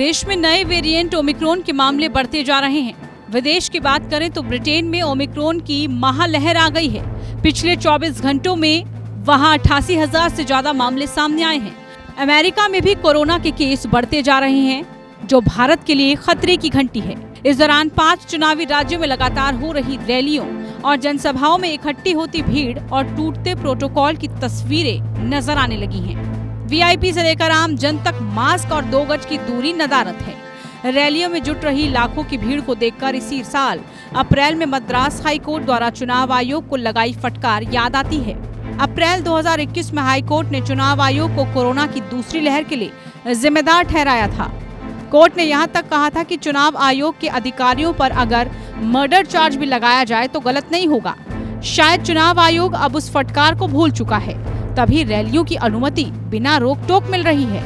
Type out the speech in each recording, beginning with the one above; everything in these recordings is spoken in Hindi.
देश में नए वेरिएंट ओमिक्रॉन के मामले बढ़ते जा रहे हैं। विदेश की बात करें तो ब्रिटेन में ओमिक्रॉन की महालहर आ गई है। पिछले 24 घंटों में वहां 88,000 से ज्यादा मामले सामने आए हैं। अमेरिका में भी कोरोना के केस बढ़ते जा रहे हैं, जो भारत के लिए खतरे की घंटी है। इस दौरान 5 चुनावी राज्यों में लगातार हो रही रैलियों और जनसभाओं में इकट्ठी होती भीड़ और टूटते प्रोटोकॉल की तस्वीरें नजर आने लगी हैं। वीआईपी से लेकर आम जन तक मास्क और 2 गज की दूरी नदारत है। रैलियों में जुट रही लाखों की भीड़ को देखकर इसी साल अप्रैल में मद्रास हाईकोर्ट द्वारा चुनाव आयोग को लगाई फटकार याद आती है। अप्रैल 2021 में हाईकोर्ट ने चुनाव आयोग को कोरोना की दूसरी लहर के लिए जिम्मेदार ठहराया था। कोर्ट ने यहां तक कहा था कि चुनाव आयोग के अधिकारियों पर अगर मर्डर चार्ज भी लगाया जाए तो गलत नहीं होगा। शायद चुनाव आयोग अब उस फटकार को भूल चुका है, तभी रैलियों की अनुमति बिना रोक टोक मिल रही है।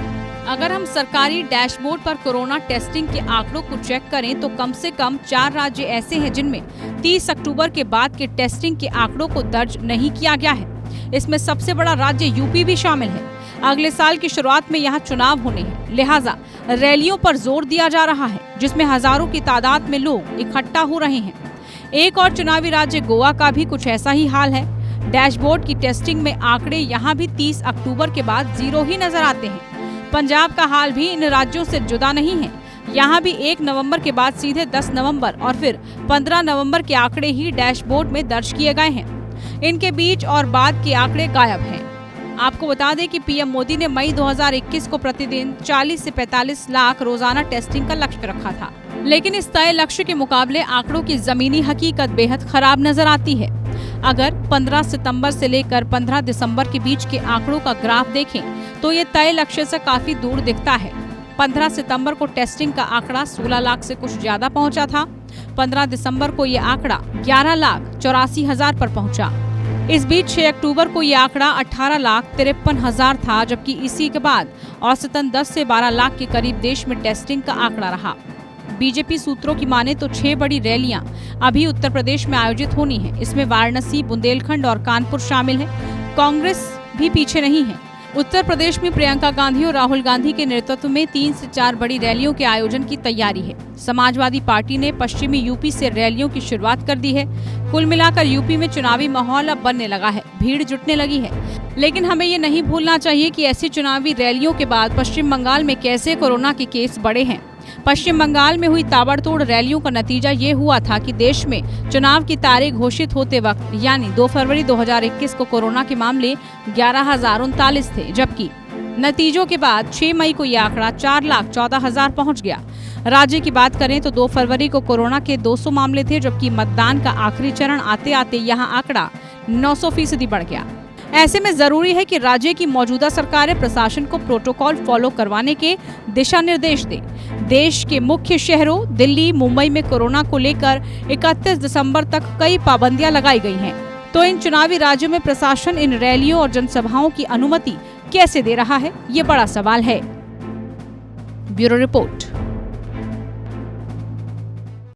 अगर हम सरकारी डैशबोर्ड पर कोरोना टेस्टिंग के आंकड़ों को चेक करें तो कम से कम 4 राज्य ऐसे हैं जिनमें 30 अक्टूबर के बाद के टेस्टिंग के आंकड़ों को दर्ज नहीं किया गया है। इसमें सबसे बड़ा राज्य यूपी भी शामिल है। अगले साल की शुरुआत में यहाँ चुनाव होने हैं, लिहाजा रैलियों पर जोर दिया जा रहा है, जिसमें हजारों की तादाद में लोग इकट्ठा हो रहे हैं। एक और चुनावी राज्य गोवा का भी कुछ ऐसा ही हाल है। डैशबोर्ड की टेस्टिंग में आंकड़े यहाँ भी 30 अक्टूबर के बाद 0 ही नजर आते हैं। पंजाब का हाल भी इन राज्यों से जुदा नहीं है। यहाँ भी 1 नवंबर के बाद सीधे 10 नवंबर और फिर 15 नवंबर के आंकड़े ही डैशबोर्ड में दर्ज किए गए हैं। इनके बीच और बाद के आंकड़े गायब हैं। आपको बता दें कि पीएम मोदी ने मई 2021 को प्रतिदिन 40 से 45 लाख रोजाना टेस्टिंग का लक्ष्य रखा था, लेकिन इस तय लक्ष्य के मुकाबले आंकड़ों की जमीनी हकीकत बेहद खराब नजर आती है। अगर 15 सितंबर से लेकर 15 दिसंबर के बीच के आंकड़ों का ग्राफ देखें तो ये तय लक्ष्य से काफी दूर दिखता है। 15 सितंबर को टेस्टिंग का आंकड़ा 16 लाख से कुछ ज्यादा पहुंचा था। 15 दिसंबर को ये आंकड़ा 11,84,000 पर पहुंचा। इस बीच 6 अक्टूबर को ये आंकड़ा 18,53,000 था, जबकि इसी के बाद औसतन 10 से 12 लाख के करीब देश में टेस्टिंग का आंकड़ा रहा। बीजेपी सूत्रों की माने तो 6 बड़ी रैलियां अभी उत्तर प्रदेश में आयोजित होनी है। इसमें वाराणसी, बुंदेलखंड और कानपुर शामिल है। कांग्रेस भी पीछे नहीं है। उत्तर प्रदेश में प्रियंका गांधी और राहुल गांधी के नेतृत्व में 3 से 4 बड़ी रैलियों के आयोजन की तैयारी है। समाजवादी पार्टी ने पश्चिमी यूपी से रैलियों की शुरुआत कर दी है। कुल मिलाकर यूपी में चुनावी माहौल अब बनने लगा है, भीड़ जुटने लगी है। लेकिन हमें ये नहीं भूलना चाहिए कि ऐसी चुनावी रैलियों के बाद पश्चिम बंगाल में कैसे कोरोना के केस बढ़े हैं। पश्चिम बंगाल में हुई ताबड़तोड़ रैलियों का नतीजा ये हुआ था कि देश में चुनाव की तारीख घोषित होते वक्त यानी 2 फरवरी 2021 को कोरोना के मामले 11,039 थे, जबकि नतीजों के बाद 6 मई को यह आंकड़ा 4,14,000 पहुंच गया। राज्य की बात करें तो 2 फरवरी को कोरोना के 200 मामले थे, जबकि मतदान का आखिरी चरण आते आते यहाँ आंकड़ा 900% बढ़ गया। ऐसे में जरूरी है कि राज्य की मौजूदा सरकारें प्रशासन को प्रोटोकॉल फॉलो करवाने के दिशा निर्देश दे। देश के मुख्य शहरों दिल्ली, मुंबई में कोरोना को लेकर 31 दिसंबर तक कई पाबंदियां लगाई गई हैं। तो इन चुनावी राज्यों में प्रशासन इन रैलियों और जनसभाओं की अनुमति कैसे दे रहा है, ये बड़ा सवाल है। Bureau report.